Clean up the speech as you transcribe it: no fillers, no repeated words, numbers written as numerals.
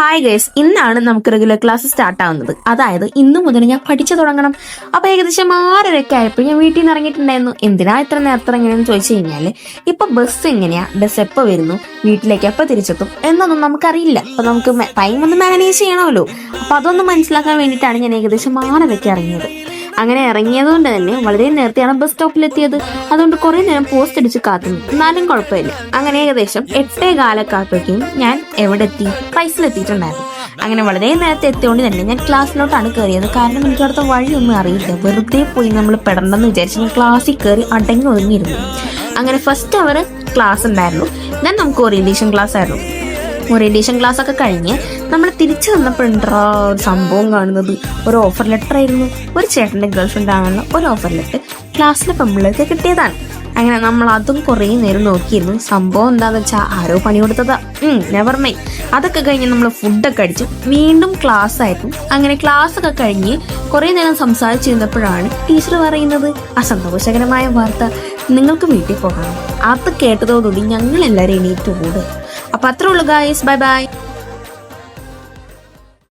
Hi guys, ഇന്നാണ് നമുക്ക് regular class start ആവുന്നത്. അതായത് ഇന്നു മുതൽ ഞാൻ പഠിച്ചു തുടങ്ങണം. അപ്പൊ ഏകദേശം 6:30 ആയപ്പോൾ ഞാൻ വീട്ടിൽ നിന്ന് ഇറങ്ങിയിട്ടുണ്ടായിരുന്നു. എന്തിനാ ഇത്ര നേരത്തെ ഇറങ്ങിയെന്ന് ചോദിച്ചു കഴിഞ്ഞാല് ഇപ്പൊ ബസ് എങ്ങനെയാ, ബസ് എപ്പോൾ വരുന്നു, വീട്ടിലേക്ക് എപ്പോൾ തിരിച്ചെത്തും എന്നൊന്നും നമുക്കറിയില്ല. അപ്പൊ നമുക്ക് ടൈം ഒന്ന് മാനേജ് ചെയ്യണമല്ലോ. അപ്പൊ അതൊന്നും മനസ്സിലാക്കാൻ വേണ്ടിയിട്ടാണ് ഞാൻ ഏകദേശം 6:30 ഇറങ്ങിയത്. അങ്ങനെ ഇറങ്ങിയതുകൊണ്ട് തന്നെ വളരെ നേരത്തെയാണ് ബസ് സ്റ്റോപ്പിലെത്തിയത്. അതുകൊണ്ട് കുറെ നേരം പോസ്റ്റ് അടിച്ച് കാത്തുനിന്നു, എന്നാലും കുഴപ്പമില്ല. അങ്ങനെ ഏകദേശം 8:15 ഞാൻ എവിടെ എത്തി? പൈസയിലെത്തിയിട്ടുണ്ടായിരുന്നു. അങ്ങനെ വളരെ നേരത്തെ എത്തിയോണ്ട് തന്നെ ഞാൻ ക്ലാസ്സിലോട്ടാണ് കയറിയത്. കാരണം എനിക്ക് അവിടുത്തെ വഴിയൊന്നും അറിയില്ല. വെറുതെ പോയി നമ്മൾ പെടണ്ടെന്ന് വിചാരിച്ച് ഞാൻ ക്ലാസ്സിൽ കയറി അടങ്ങി ഒതുങ്ങിയിരുന്നു. അങ്ങനെ ഫസ്റ്റ് അവർ ക്ലാസ് ഉണ്ടായിരുന്നു. ദെൻ നമുക്ക് ഓറിയന്റേഷൻ ക്ലാസ് ആയിരുന്നു. ഓറിയന്റേഷൻ ക്ലാസ് ഒക്കെ കഴിഞ്ഞ് നമ്മൾ തിരിച്ചു വന്നപ്പോഴുണ്ടാ ഒരു സംഭവം കാണുന്നത് ഒരു ഓഫർ ലെറ്റർ ആയിരുന്നു. ഒരു ചേട്ടൻ്റെ ഗേൾഫ്രണ്ട് ആണല്ലോ ഒരു ഓഫർ ലെറ്റർ ക്ലാസ്സിലെ പെമ്പിള്ളേർക്ക് കിട്ടിയതാണ്. അങ്ങനെ നമ്മൾ അതും കുറേ നേരം നോക്കിയിരുന്നു. സംഭവം എന്താന്ന് വെച്ചാൽ ആരോ പണി കൊടുത്തതാ. Never mind. അതൊക്കെ കഴിഞ്ഞ് നമ്മൾ ഫുഡൊക്കെ അടിച്ചു വീണ്ടും ക്ലാസ് ആയിരുന്നു. അങ്ങനെ ക്ലാസ് ഒക്കെ കഴിഞ്ഞ് കുറേ നേരം സംസാരിച്ചിരുന്നപ്പോഴാണ് ടീച്ചർ പറയുന്നത് അസന്തോഷകരമായ വാർത്ത, നിങ്ങൾക്ക് വീട്ടിൽ പോകണം. അത് കേട്ടതോടുകൂടി ഞങ്ങൾ എല്ലാവരും എണീറ്റ് ഓടുക. അപ്പൊ അത്രേ ഉള്ളൂ ഗായ്സ്, ബൈ ബൈ.